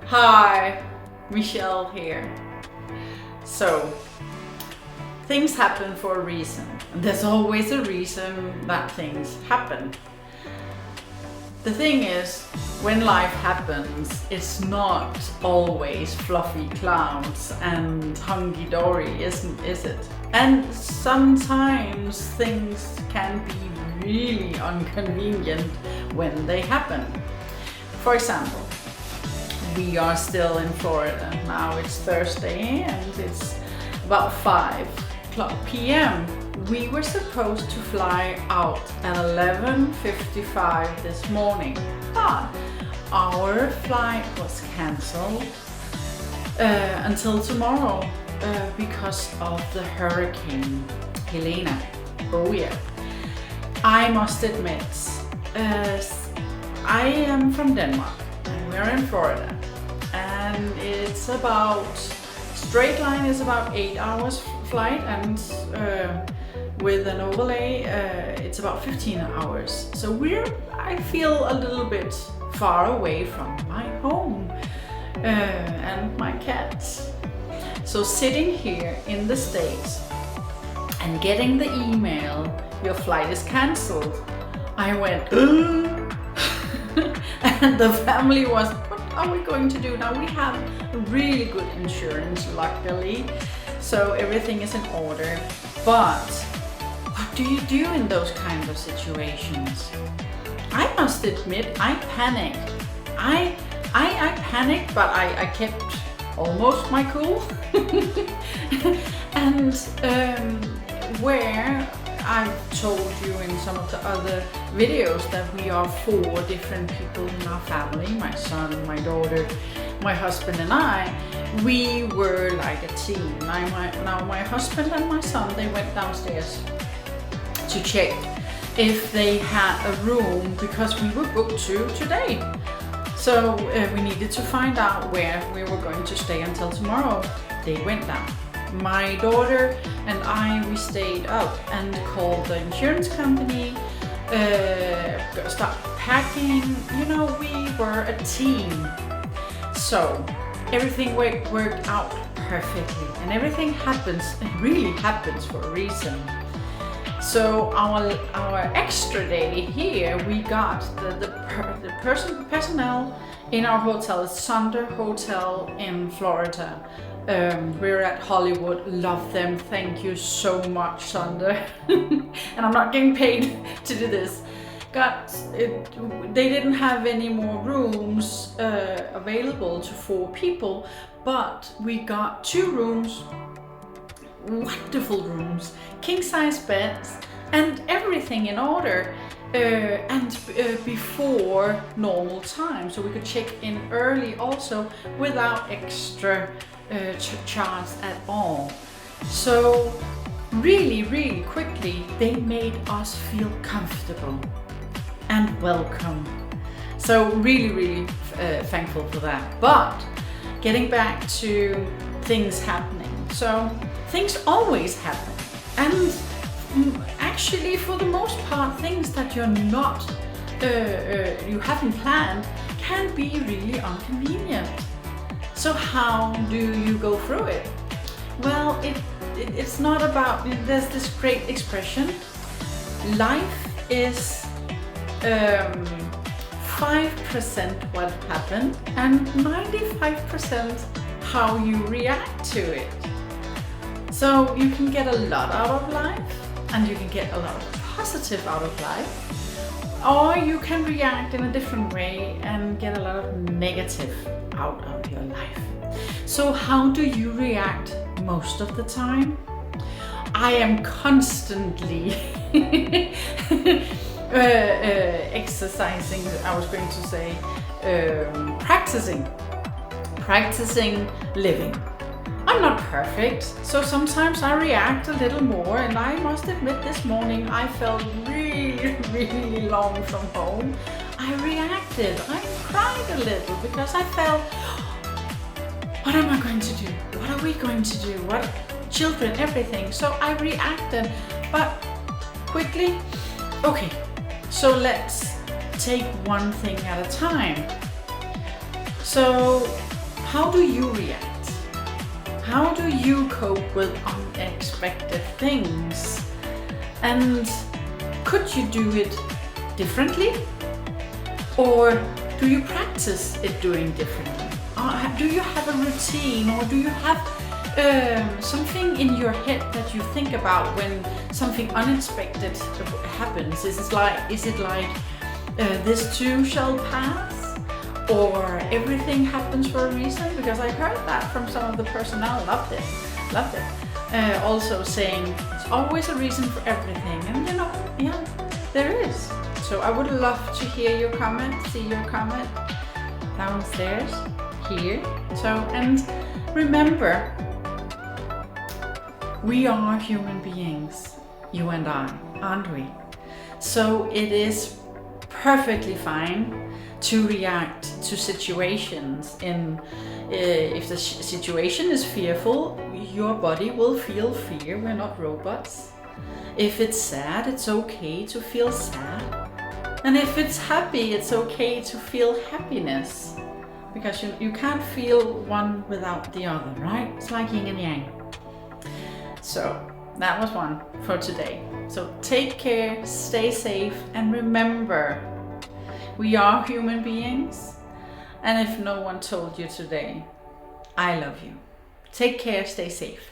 Hi, Michelle here. So, things happen for a reason. There's always a reason that things happen. The thing is, when life happens, it's not always fluffy clouds and hunky-dory, is it? And sometimes things can be really inconvenient when they happen. For example, we are still in Florida. Now it's Thursday and it's about 5 p.m. We were supposed to fly out at 11:55 this morning, but our flight was cancelled until tomorrow because of the hurricane Helena. Oh yeah. I must admit, I am from Denmark and we're in Florida, and it's about, straight line is about 8 hours flight, and with an overlay it's about 15 hours. So I feel a little bit far away from my home and my cats. So sitting here in the States and getting the email, your flight is cancelled, I went and the family was, what are we going to do now? We have really good insurance, luckily, so everything is in order. But what do you do in those kind of situations? I must admit, I panicked. I panicked, but I kept almost my cool. And where I've told you in some of the other videos that we are 4 different people in our family, my son, my daughter, my husband and I. We were like a team. Now my husband and my son, they went downstairs to check if they had a room because we were booked today. So we needed to find out where we were going to stay until tomorrow. They went down. My daughter and I, we stayed up and called the insurance company, start packing. You know, we were a team. So everything worked out perfectly, and everything happens, it really happens for a reason. So our extra day here, we got the personnel in our hotel, Sunder Hotel in Florida. We're at Hollywood, love them, thank you so much, Sunder. And I'm not getting paid to do this. They didn't have any more rooms available to 4 people, but we got 2 rooms, wonderful rooms, king-size beds, and everything in order, and before normal time, so we could check in early also without extra charge at all. So really quickly they made us feel comfortable and welcome. So really thankful for that. But getting back to things happening, so things always happen, and actually for the most part things that you're not you haven't planned can be really inconvenient. So how do you go through it? Well, it's not about, there's this great expression, life is 5% what happened and 95% how you react to it. So you can get a lot out of life, and you can get a lot of positive out of life, or you can react in a different way and get a lot of negative out of your life. So how do you react most of the time? I am constantly exercising, I was going to say, practicing living. I'm not perfect, so sometimes I react a little more, and I must admit this morning I felt really long from home. I reacted, I cried a little because I felt, what am I going to do? What are we going to do? What, children, everything. So I reacted, but quickly, okay, so let's take one thing at a time. So how do you react? How do you cope with unexpected things? And could you do it differently? Or do you practice it doing differently? Do you have a routine, or do you have something in your head that you think about when something unexpected happens? Is it like this too shall pass, or everything happens for a reason? Because I heard that from some of the personnel. Loved it. Also saying it's always a reason for everything, and yeah, there is. So I would love to hear your comment, see your comment downstairs here. So, and remember, we are human beings, you and I, aren't we? So it is perfectly fine to react to situations. If the situation is fearful, your body will feel fear. We're not robots. If it's sad, it's okay to feel sad. And if it's happy, it's okay to feel happiness. Because you can't feel one without the other, right? It's like yin and yang. So that was one for today. So take care, stay safe, and remember, we are human beings. And if no one told you today, I love you. Take care, stay safe.